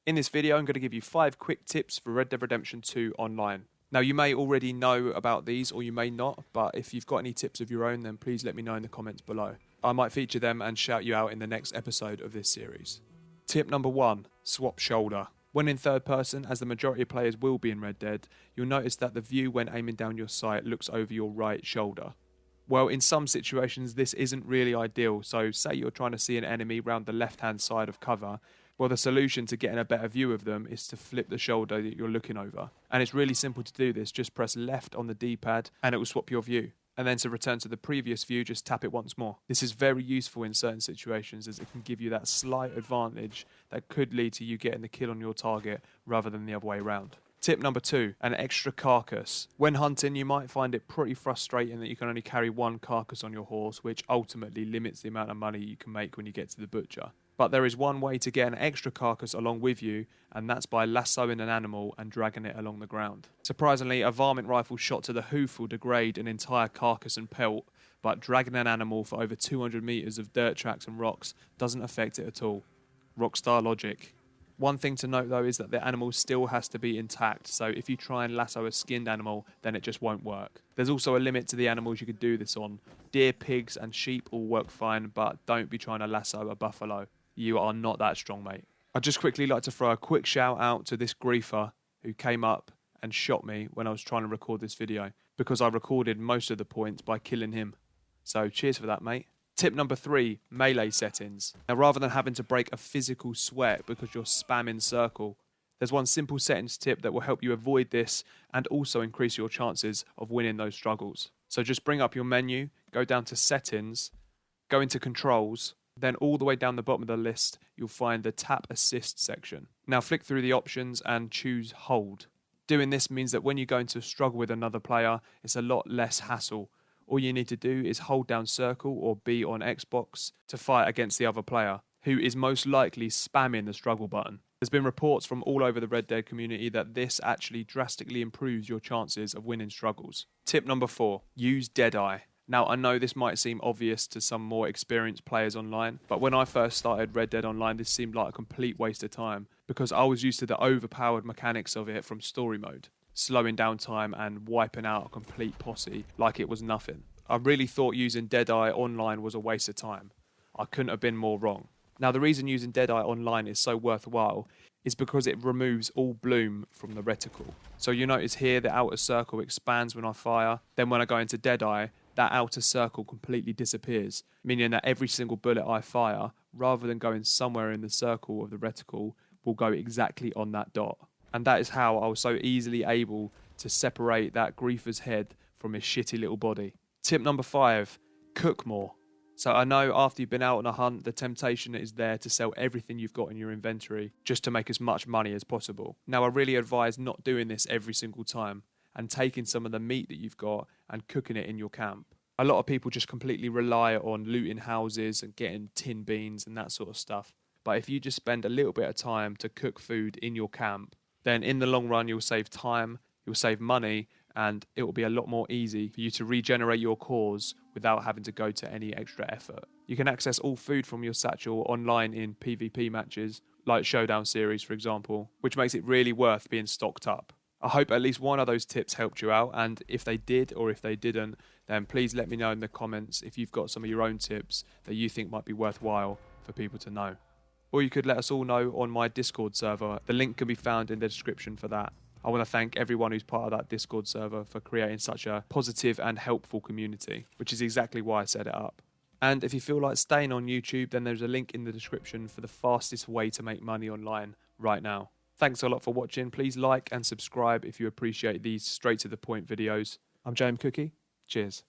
In this video, I'm going to give you 5 quick tips for Red Dead Redemption 2 online. Now, you may already know about these or you may not, but if you've got any tips of your own, then please let me know in the comments below. I might feature them and shout you out in the next episode of this series. Tip number 1, swap shoulder. When in third person, as the majority of players will be in Red Dead, you'll notice that the view when aiming down your sight looks over your right shoulder. Well, in some situations, this isn't really ideal, so say you're trying to see an enemy round the left-hand side of cover. Well, the solution to getting a better view of them is to flip the shoulder that you're looking over. And it's really simple to do this. Just press left on the D-pad and it will swap your view. And then to return to the previous view, just tap it once more. This is very useful in certain situations as it can give you that slight advantage that could lead to you getting the kill on your target rather than the other way around. Tip number 2, an extra carcass. When hunting, you might find it pretty frustrating that you can only carry one carcass on your horse, which ultimately limits the amount of money you can make when you get to the butcher. But there is one way to get an extra carcass along with you, and that's by lassoing an animal and dragging it along the ground. Surprisingly, a varmint rifle shot to the hoof will degrade an entire carcass and pelt, but dragging an animal for over 200 metres of dirt tracks and rocks doesn't affect it at all. Rockstar logic. One thing to note though is that the animal still has to be intact, so if you try and lasso a skinned animal, then it just won't work. There's also a limit to the animals you could do this on. Deer, pigs and sheep all work fine, but don't be trying to lasso a buffalo. You are not that strong, mate. I'd just quickly like to throw a quick shout out to this griefer who came up and shot me when I was trying to record this video, because I recorded most of the points by killing him. So cheers for that, mate. Tip number 3, melee settings. Now, rather than having to break a physical sweat because you're spamming circle, there's one simple settings tip that will help you avoid this and also increase your chances of winning those struggles. So just bring up your menu, go down to settings, go into controls, then all the way down the bottom of the list, you'll find the tap assist section. Now flick through the options and choose hold. Doing this means that when you go into a struggle with another player, it's a lot less hassle. All you need to do is hold down circle or B on Xbox to fight against the other player, who is most likely spamming the struggle button. There's been reports from all over the Red Dead community that this actually drastically improves your chances of winning struggles. Tip number 4, use Deadeye. Now, I know this might seem obvious to some more experienced players online, but when I first started Red Dead Online, this seemed like a complete waste of time because I was used to the overpowered mechanics of it from story mode, slowing down time and wiping out a complete posse like it was nothing. I really thought using Deadeye Online was a waste of time. I couldn't have been more wrong. Now, the reason using Deadeye Online is so worthwhile is because it removes all bloom from the reticle. So you notice here the outer circle expands when I fire, then when I go into Deadeye, that outer circle completely disappears, meaning that every single bullet I fire, rather than going somewhere in the circle of the reticle, will go exactly on that dot. And that is how I was so easily able to separate that griefer's head from his shitty little body. Tip number 5, cook more. So I know after you've been out on a hunt, the temptation is there to sell everything you've got in your inventory just to make as much money as possible. Now, I really advise not doing this every single time and taking some of the meat that you've got and cooking it in your camp. A lot of people just completely rely on looting houses and getting tin beans and that sort of stuff. But if you just spend a little bit of time to cook food in your camp, then in the long run you'll save time, you'll save money, and it will be a lot more easy for you to regenerate your cores without having to go to any extra effort. You can access all food from your satchel online in PvP matches, like Showdown series for example, which makes it really worth being stocked up. I hope at least one of those tips helped you out, and if they did or if they didn't, then please let me know in the comments if you've got some of your own tips that you think might be worthwhile for people to know. Or you could let us all know on my Discord server. The link can be found in the description for that. I want to thank everyone who's part of that Discord server for creating such a positive and helpful community, which is exactly why I set it up. And if you feel like staying on YouTube, then there's a link in the description for the fastest way to make money online right now. Thanks a lot for watching. Please like and subscribe if you appreciate these straight to the point videos. I'm JmCooKie. Cheers.